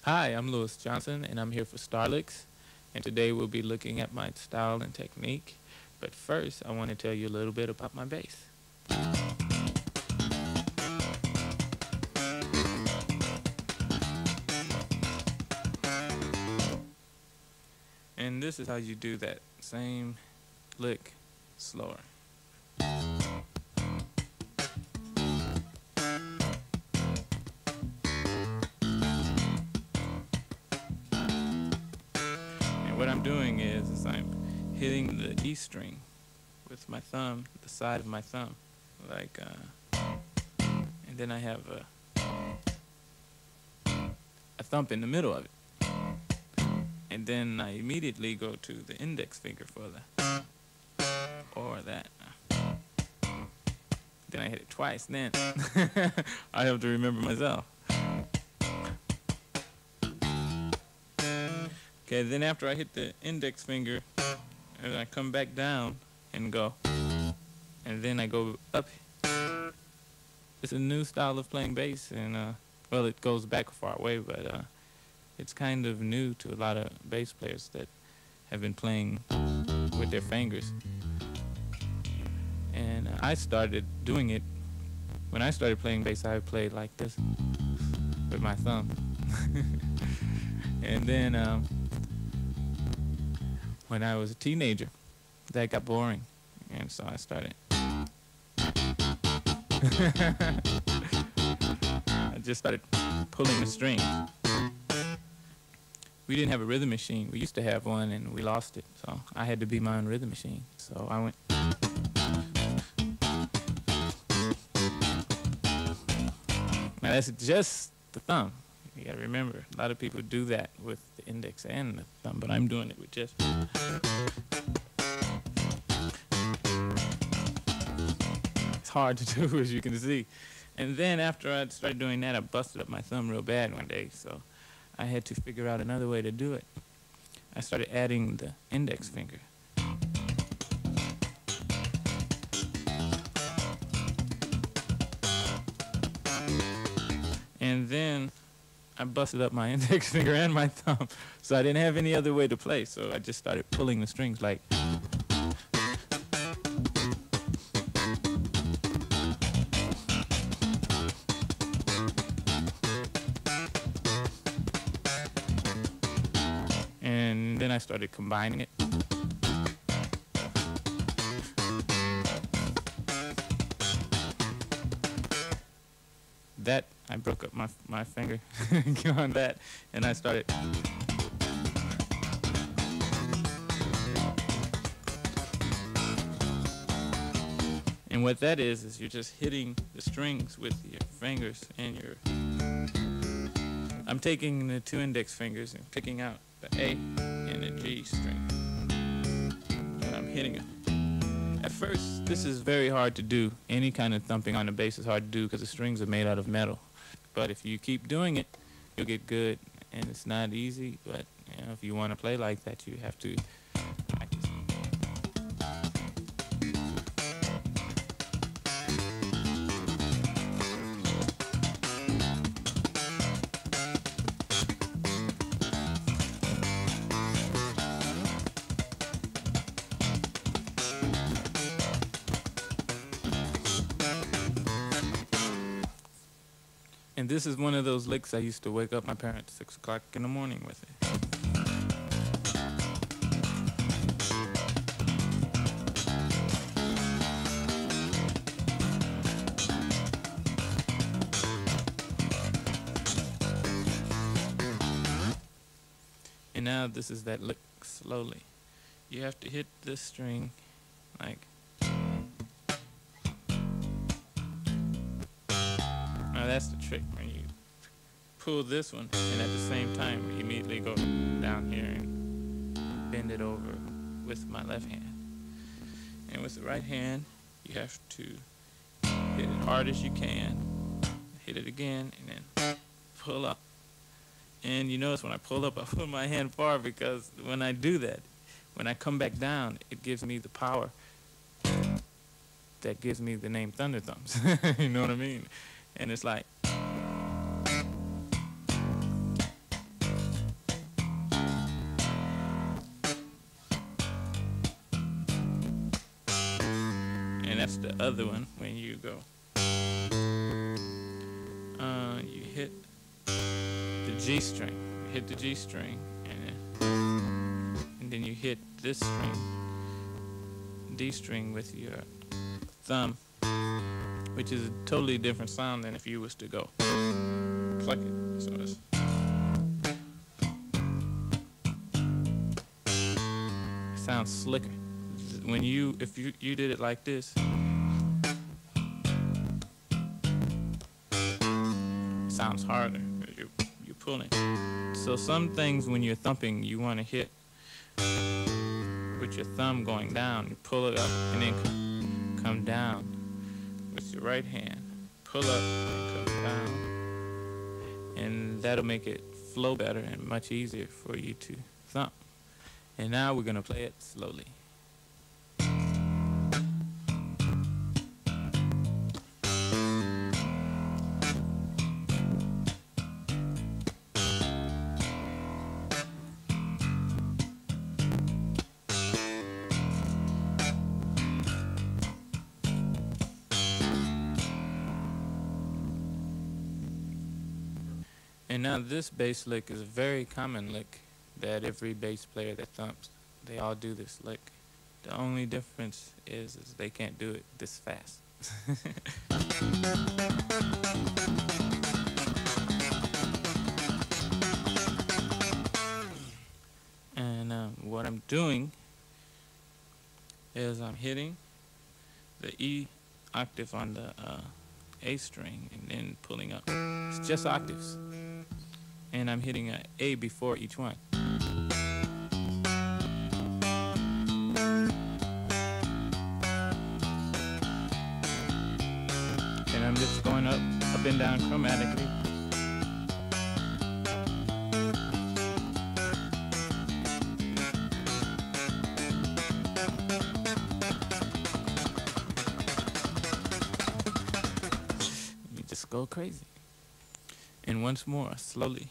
Hi, I'm Lewis Johnson, and I'm here for Starlicks. And today we'll be looking at my style and technique. But first, I want to tell you a little bit about my bass. And this is how you do that same lick slower. What I'm doing is I'm hitting the E string with my thumb, the side of my thumb, like, and then I have a thump in the middle of it, and then I immediately go to the index finger for the, or that. Then I hit it twice. Then I have to remember myself. Okay, then after I hit the index finger, and I come back down and go, and then I go up. It's a new style of playing bass, and well, it goes back a far way, but it's kind of new to a lot of bass players that have been playing with their fingers. And I started doing it, when I started playing bass, I played like this, with my thumb. And then, when I was a teenager, that got boring, and so I started. I just started pulling the string. We didn't have a rhythm machine. We used to have one, and we lost it, so I had to be my own rhythm machine. So I went. Now that's just the thumb. You gotta remember, a lot of people do that with the index and the thumb, but I'm doing it with just. It's hard to do, as you can see. And then after I started doing that, I busted up my thumb real bad one day, so I had to figure out another way to do it. I started adding the index finger. And then I busted up my index finger and my thumb, so I didn't have any other way to play, so I just started pulling the strings like. And then I started combining it. That, I broke up my finger on that, and I started. And what that is you're just hitting the strings with your fingers and your. I'm taking the two index fingers and picking out the A and the G string, and I'm hitting it. At first, this is very hard to do. Any kind of thumping on the bass is hard to do because the strings are made out of metal. But if you keep doing it, you'll get good. And it's not easy, but you know, if you want to play like that, you have to practice. And this is one of those licks I used to wake up my parents at 6 o'clock in the morning with it. And now this is that lick slowly. You have to hit this string like. Now that's the trick, when you pull this one and at the same time you immediately go down here and bend it over with my left hand. And with the right hand, you have to hit it hard as you can, hit it again, and then pull up. And you notice when I pull up, I put my hand far because when I do that, when I come back down, it gives me the power that gives me the name Thunder Thumbs. You know what I mean? And it's like. the other one when you go. You hit the G string. You hit the G string, and then you hit this string, D string, with your thumb, which is a totally different sound than if you was to go pluck it. So it's sounds slicker. When if you did it like this, it sounds harder. You're pulling. So some things when you're thumping, you want to hit with your thumb going down. You pull it up and then come down with your right hand. Pull up and come down, and that'll make it flow better and much easier for you to thump. And now we're gonna play it slowly. And now this bass lick is a very common lick that every bass player that thumps, they all do this lick. The only difference is they can't do it this fast. And what I'm doing is I'm hitting the E octave on the A string and then pulling up. It's just octaves. And I'm hitting an A before each one. And I'm just going up and down chromatically. You just go crazy. And once more, slowly.